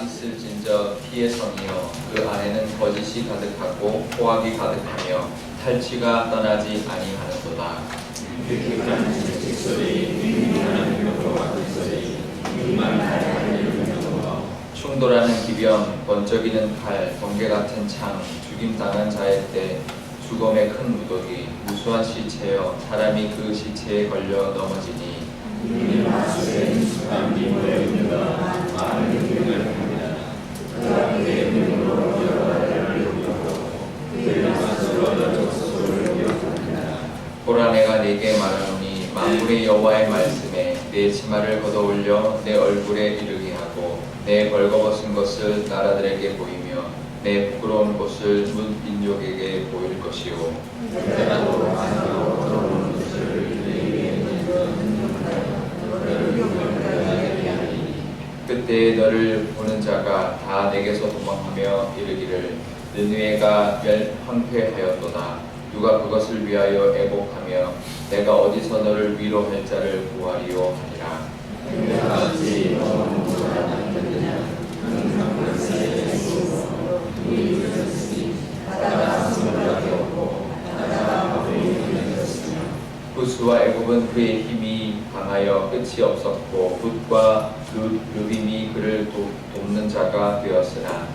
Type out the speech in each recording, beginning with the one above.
있을진저 피의 성이여 그 안에는 거짓이 가득하고 포악이 가득하며 탈취가 떠나지 아니하는도다. 충돌하는 기병, 번쩍이는 칼, 번개 같은 창, 죽임당한 자의 때, 죽음의 큰 무더기, 무수한 시체여 사람이 그 시체에 걸려 넘어지니 보라 내가 네게 말하노니 만군의 여호와의 말씀에 내 치마를 걷어올려 내 얼굴에 이르게 하고 내 벌거벗은 것을 나라들에게 보이며 내 부끄러운 것을 문 민족에게 보일 것이요 그때 너를 보는 자가 다 내게서 도망하며 이르기를 느느웨가 황폐하였도다. 누가 그것을 위하여 애곡하며 내가 어디서 너를 위로할 자를 구하리요 하리라. 구스와 애굽은 그의 힘이 강하여 끝이 없었고 붓과 루빔이 그를 돕는 자가 되었으나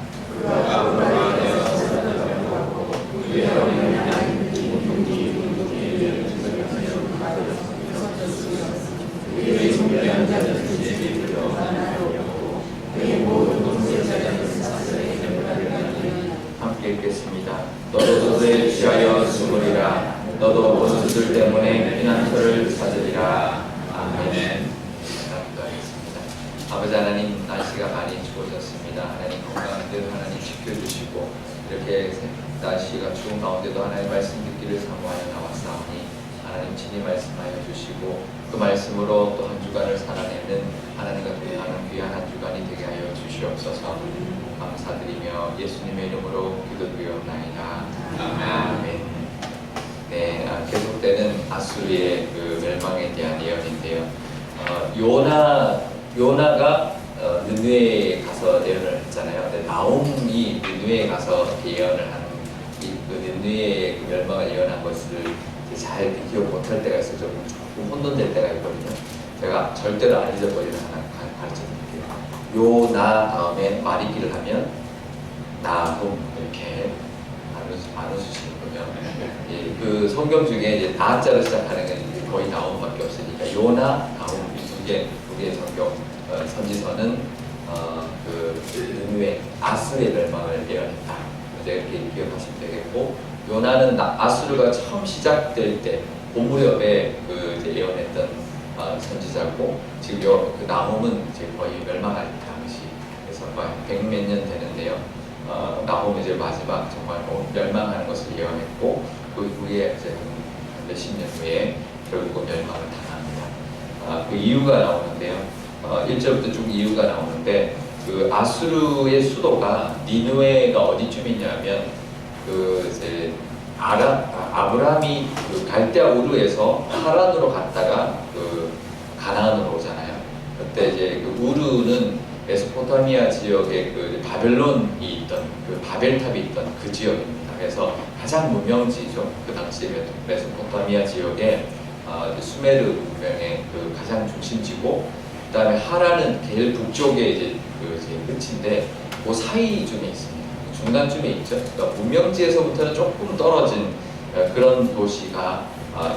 함께 읽겠습니다. 너도 저들에 취하여 숨으리라. 너도 원수들 때문에 피난처를 찾으리라. 아멘. 기도하겠습니다. 아버지 하나님, 날씨가 많이 추워졌습니다. 하나님 건강한데도 하나님 지켜주시고 이렇게 날씨가 추운 가운데도 하나님 말씀 듣기를 사모하여 나왔사오니 하나님 친히 말씀하여 주시고 그 말씀으로 또 한 주간을 살아내는 하나님과 동행하는 귀한 한 주간이 되게 하여 주시옵소서. 감사드리며 예수님의 이름으로 기도드리옵나이다. 아멘. 네, 계속되는 아수르의 그 멸망에 대한 예언인데요. 요나가 느느웨에 가서 예언을 했잖아요. 근데 나홈이 느느웨에 가서 예언을 한 그 느느웨의 그 멸망을 예언한 것을 잘 기억 못할 때가 있어요. 조금 혼돈될 때가 있거든요. 제가 절대로 안 잊어버리는 하나 가르쳐 드릴게요. 요나 다음에 말이기를 하면 나홈 이렇게 안 웃으시는군요. 예, 그 성경 중에 이제 나자로 시작하는 게 거의 나홈밖에 없으니까 요나, 나홈 두 개의 성경 선지서는 그 느느웨 아수르의 멸망을 예언했다. 이렇게 기억하시면 되겠고, 요나는 아수르가 처음 시작될 때 봄 무렵에 그 이제 예언했던 선지자고, 지금 그 나홈은 이제 거의 멸망할 당시, 그래서 거의 100몇 년 되는데요. 나홈이 이제 마지막 정말 멸망하는 것을 예언했고, 그 후에 이제 몇십 년 후에 결국은 멸망을 당합니다. 그 이유가 나오는데요. 1절부터 쭉 이유가 나오는데, 그 아수르의 수도가 니느웨가 어디쯤 있냐면 그 이제 아브라함이 그 갈대아 우르에서 하란으로 갔다가 그 가나안으로 오잖아요. 그때 이제 그 우르는 메소포타미아 지역에 그 바벨론이 있던 그 바벨탑이 있던 그 지역입니다. 그래서 가장 무명지죠. 그 당시 메소포타미아 지역에 수메르 문명의 그 가장 중심지고, 그다음에 하란은 제일 북쪽에 이제 끝인데 그 사이쯤에 있습니다. 중간쯤에 있죠. 그러니까 무명지에서부터는 조금 떨어진 그런 도시가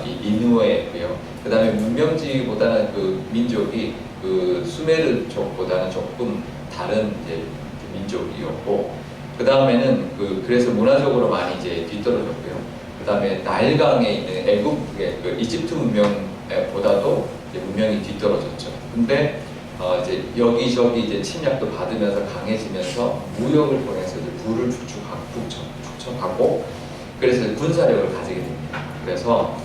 이 니느웨고요. 그다음에 문명지보다는 그 민족이 그 수메르 쪽보다는 조금 다른 이제 민족이었고, 그 다음에는 그래서 문화적으로 많이 이제 뒤떨어졌고요. 그 다음에 나일강에 있는 애국의 그 이집트 문명보다도 이제 문명이 뒤떨어졌죠. 근데 이제 여기저기 이제 침략도 받으면서 강해지면서 무역을 통해서 이제 부를 축적하고 그래서 군사력을 가지게 됩니다. 그래서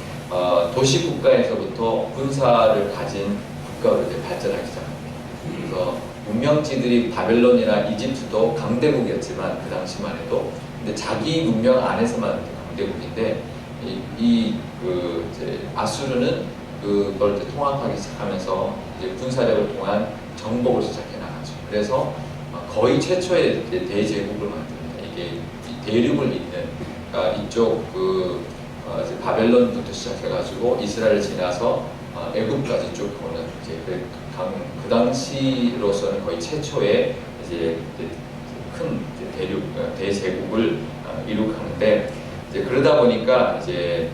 도시 국가에서부터 군사를 가진 국가로 이제 발전하기 시작합니다. 그래서 문명지들이 바벨론이나 이집트도 강대국이었지만 그 당시만 해도 근데 자기 문명 안에서만 강대국인데 이제 아수르는 그걸 이제 통합하기 시작하면서 이제 군사력을 통한 정복을 시작해 나가죠. 그래서 거의 최초의 이제 대제국을 만듭니다. 이게 대륙을 잇는, 그러니까 이쪽 이제 바벨론부터 시작해가지고 이스라엘을 지나서 애굽까지 쭉 오는 이제 그 당시로서는 거의 최초의 이제 큰 대륙 대제국을 이룩하는데, 이제 그러다 보니까 이제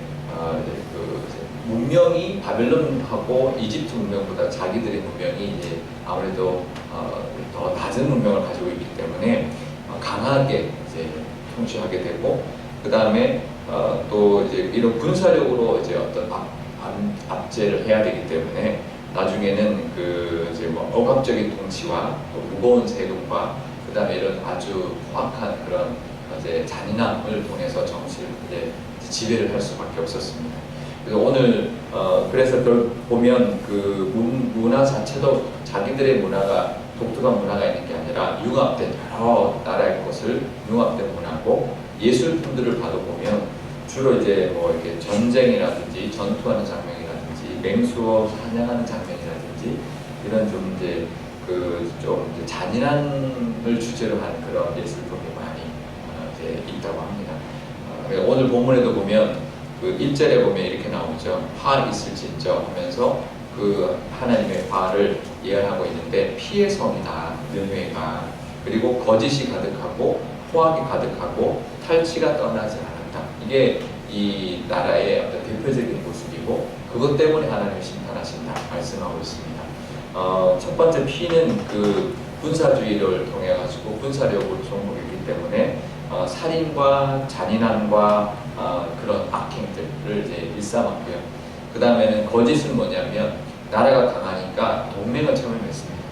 문명이 바벨론하고 이집트 문명보다 자기들의 문명이 이제 아무래도 더 낮은 문명을 가지고 있기 때문에 강하게 이제 통치하게 되고, 그 다음에 또 이제 이런 군사력으로 이제 어떤 압제를 해야 되기 때문에 나중에는 이제 뭐 억압적인 통치와 또 무거운 세금과 그 다음에 이런 아주 포악한 그런 이제 잔인함을 통해서 정치를 이제 지배를 할 수밖에 없었습니다. 그래서 오늘 그래서 그걸 보면 그 문화 자체도 자기들의 문화가 독특한 문화가 있는 게 아니라 융합된 여러 나라의 것을 융합된 문화고, 예술품들을 봐도 보면 주로 이제 뭐 이렇게 전쟁이라든지 전투하는 장면이라든지 맹수어 사냥하는 장면이라든지 이런 좀 이제 좀 이제 잔인함을 주제로 하는 그런 예술품이 많이 이제 있다고 합니다. 오늘 본문에도 보면 1절에 보면 이렇게 나오죠. 화 있을진저 하면서 하나님의 화를 예언하고 있는데, 피의 성이다 느헤가, 그리고 거짓이 가득하고 포악이 가득하고 탈취가 떠나지 않았다. 이게 이 나라의 어떤 대표적인 모습이고, 그것 때문에 하나님이 심판하신다 말씀하고 있습니다. 첫 번째 피는 군사주의를 통해 가지고 군사력으로 정복했기 때문에 살인과 잔인함과 그런 악행들을 이제 일삼았고요. 그 다음에는 거짓은 뭐냐면, 나라가 강하니까 동맹을 처음에 맺습니다.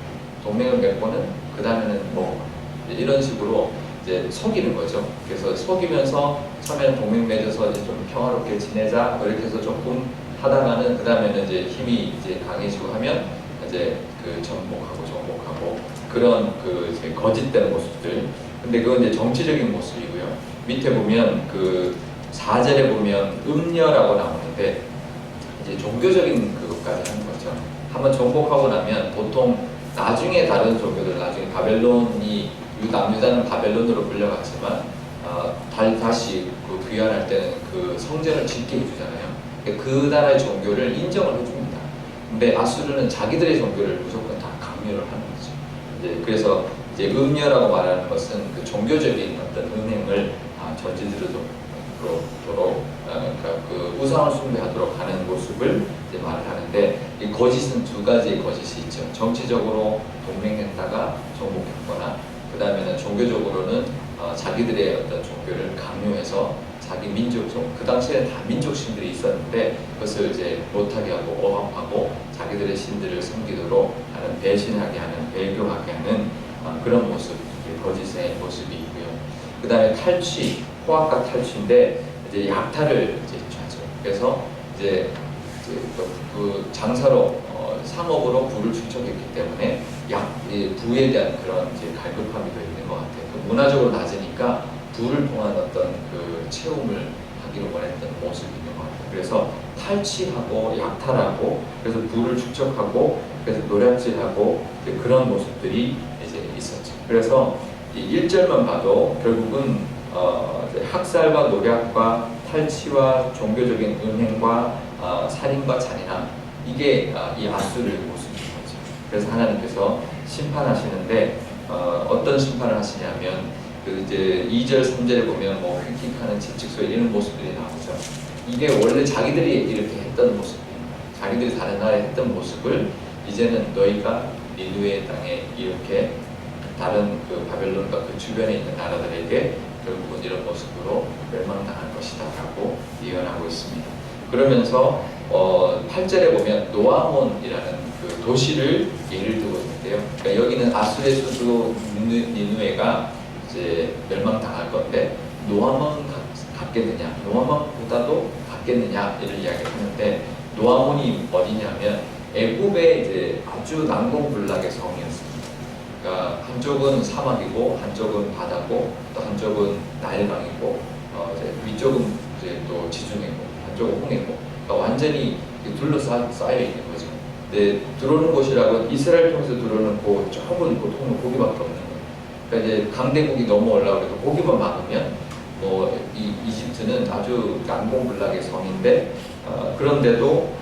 동맹을 맺고는 그 다음에는 뭐 이런 식으로 이제 속이는 거죠. 그래서 속이면서 처음에는 동맹 맺어서 이제 좀 평화롭게 지내자 이렇게 해서 조금 하다가는 그 다음에는 이제 힘이 이제 강해지고 하면 이제 정복하고 그런 이제 거짓된 모습들. 근데 그건 이제 정치적인 모습이고요. 밑에 보면 4절에 보면 음녀라고 나오는데, 이제 종교적인 그것까지 하는 거죠. 한번 정복하고 나면 보통 나중에 다른 종교들, 나중에 바벨론이 남유다는 바벨론으로 불려갔지만 다시 귀환할 때는 성전을 짓게 해주잖아요. 그 나라의 종교를 인정을 해줍니다. 근데 아수르는 자기들의 종교를 무조건 다 강요를 하는 거죠. 그래서 이제 음녀라고 말하는 것은 종교적인 어떤 은행을 저지르도록 그러니까 우상을 숭배하도록 하는 모습을 이제 말을 하는데, 이 거짓은 두 가지의 거짓이 있죠. 정치적으로 동맹했다가 정복했거나, 그 다음에는 종교적으로는 자기들의 어떤 종교를 강요해서 자기 민족, 그 당시에는 다 민족 신들이 있었는데 그것을 이제 못하게 하고 억압하고 자기들의 신들을 섬기도록 하는, 배신하게 하는, 배교하게 하는 그런 모습, 거짓의 모습이 있고요. 그 다음에 탈취, 포악과 탈취인데 이제 약탈을 이제 하죠. 그래서 이제 장사로 상업으로 부를 축적했기 때문에 부에 대한 그런 이제 갈급함이 더 있는 것 같아요. 문화적으로 낮으니까 부를 통한 어떤 채움을 하기를 원했던 모습이 있는 것 같아요. 그래서 탈취하고 약탈하고, 그래서 부를 축적하고, 그래서 노략질하고 그런 모습들이 이제 있었죠. 그래서 이 1절만 봐도 결국은 학살과 노략과 탈취와 종교적인 은행과 살인과 잔인함, 이게 이 아수르의 모습인 거죠. 그래서 하나님께서 심판하시는데 어떤 심판을 하시냐면, 이제 2절, 3절에 보면 뭐 휙휙하는 채찍소리 이런 모습들이 나오죠. 이게 원래 자기들이 이렇게 했던 모습입니다. 자기들이 다른 나라에 했던 모습을 이제는 너희가 니느웨 땅에 이렇게 다른 바벨론과 그 주변에 있는 나라들에게 결국은 이런 모습으로 멸망당할 것이다 라고 예언하고 있습니다. 그러면서 8절에 보면 노아몬이라는 도시를 예를 들고 있는데요. 그러니까 여기는 아수르의 수도 니느웨가 이제 멸망당할 건데, 노아몬 같겠느냐, 노아몬보다도 같겠느냐 이를 이야기하는데, 노아몬이 어디냐면 애굽의 이제 아주 난공불락의 성이었습니다. 그러니까 한쪽은 사막이고 한쪽은 바다고 또 한쪽은 나일강이고 이제 위쪽은 이제 또 지중해고 한쪽은 홍해고, 그러니까 완전히 둘러싸여 있는 거죠. 근데 들어오는 곳이라고 이스라엘 통해서 들어오는 그 좁은 고통은 거기밖에 없는 거예요. 그러니까 이제 강대국이 넘어 올라오고 고기만 막으면 뭐 이 이집트는 아주 난공불락의 성인데 그런데도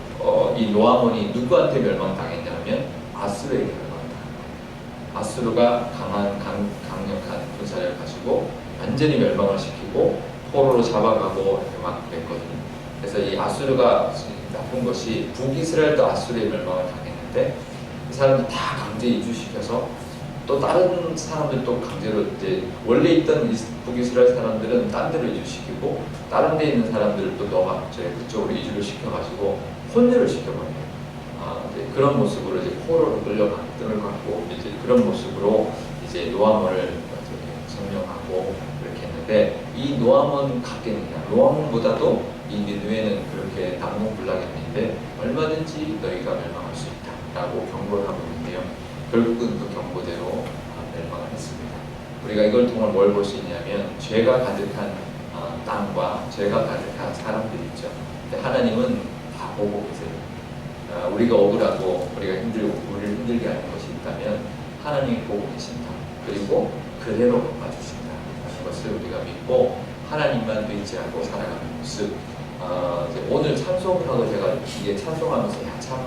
이 노아몬이 누구한테 멸망당했냐면 아수르에게 멸망당합니다. 아수르가 강력한 군사력을 가지고 완전히 멸망을 시키고 포로로 잡아가고 이렇게 막 그랬거든요. 그래서 이 아수르가 나쁜 것이 북이스라엘도 아수르의 멸망을 당했는데 이 사람들 다 강제 이주시켜서 또 다른 사람들도 강제로 이제 원래 있던 북이스라엘 사람들은 딴 데로 이주시키고 다른 데 있는 사람들을 또 너가 그쪽으로 이주를 시켜가지고 혼혈을 시켜버려요. 이제 그런 모습으로 이제 포로로 끌려갔고 이제 그런 모습으로 이제 노아몬을 점령하고 그렇게 했는데 이 노아몬 각계느냐? 노아몬보다도 이 니느웨는 그렇게 난공불락했는데 얼마든지 너희가 멸망할 수 있다라고 경고를 하고 있는데요. 결국은 그 경고대로 멸망을 했습니다. 우리가 이걸 통해 뭘 볼 수 있냐면 죄가 가득한 땅과 죄가 가득한 사람들이 있죠. 근데 하나님은 다 보고 계세요. 우리가 억울하고 우리가 우리를 힘들게 하는 것이 있다면 하나님이 보고 계신다. 그리고 그대로 갚아주신다. 라는 것을 우리가 믿고 하나님만 의지하고 살아가는 모습. 이제 오늘 찬송을 하고 제가 이게 찬송하면서 참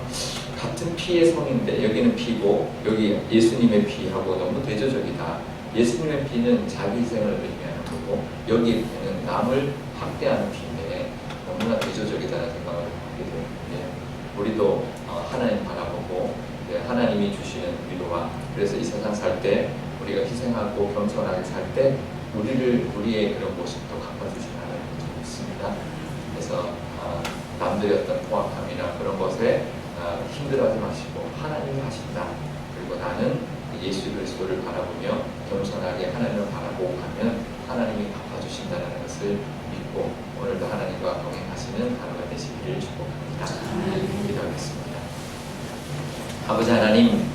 같은 피의 성인데 여기는 피고 여기 예수님의 피하고 너무 대조적이다. 예수님의 피는 자기 희생을 의미하는 거고 여기는 남을 학대하는 피인데 너무나 대조적이다는 생각을 하게 되는데 우리도 하나님 바라보고 하나님이 주시는 위로와 그래서 이 세상 살 때 우리가 희생하고 겸손하게 살 때 우리의 그런 모습도 갚아주신 하나님을 믿습니다. 그래서 남들의 어떤 포악함이나 그런 것에 힘들어하지 마시고 하나님이 하신다. 그리고 나는 예수 그리스도를 바라보며 겸손하게 하나님을 바라보고 가면 하나님이 갚아주신다는 것을 믿고 오늘도 하나님과 동행하시는 하루가 되시기를 축복합니다. 기도하겠습니다. 아버지 하나님,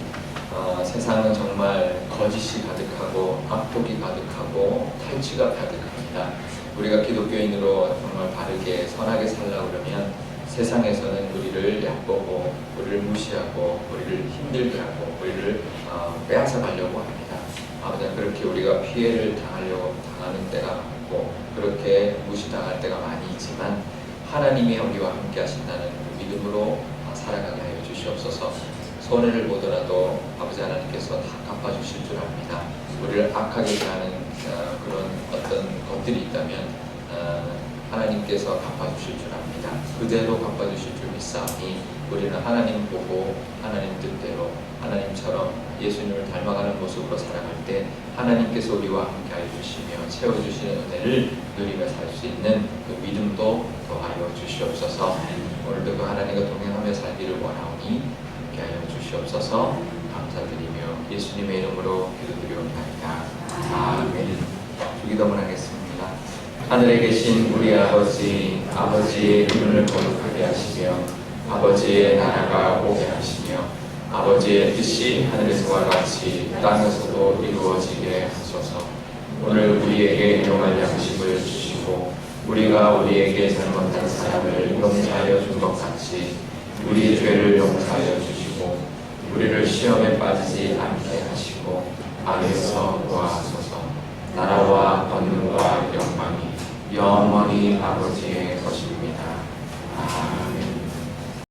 세상은 정말 거짓이 가득하고 악독이 가득하고 탈취가 가득합니다. 우리가 기독교인으로 정말 바르게 선하게 살려고 그러면 세상에서는 우리를 얕보고 우리를 무시하고 우리를 힘들게 하고 우리를 빼앗아 가려고 합니다. 아버지 그렇게 우리가 피해를 당하는 때가 많고 그렇게 무시당할 때가 많이 있지만 하나님이 우리와 함께 하신다는 그 믿음으로 살아가게 하여 주시옵소서. 손해를 보더라도 아버지 하나님께서 다 갚아주실 줄 압니다. 우리를 악하게 대하는 그런 어떤 것들이 있다면 하나님께서 갚아주실 줄 압니다. 그대로 갚아주실 줄 믿사오니 우리는 하나님 보고 하나님 뜻대로 하나님처럼 예수님을 닮아가는 모습으로 살아갈 때 하나님께서 우리와 함께하여 주시며 채워주시는 은혜를 누리며 살 수 있는 그 믿음도 더하여 주시옵소서. 오늘도 그 하나님과 동행하며 살기를 원하오니 함께하여 주시옵소서. 감사드리며 예수님의 이름으로 기도드리옵나이다. 아멘. 주기도문 하겠습니다. 하늘에 계신 우리 아버지, 아버지의 이름을 거룩하게 하시며 아버지의 나라가 오게 하시며 아버지의 뜻이 하늘에서와 같이 땅에서도 이루어지게 하소서. 오늘 우리에게 일용할 양식을 주시고 우리가 우리에게 잘못한 사람을 용서하여 준 것 같이 우리의 죄를 용서하여 주시고 우리를 시험에 빠지지 않게 하시고 악에서 구하소서. 나라와 권능과 영광이 영원히 아버지의 것입니다. 아멘.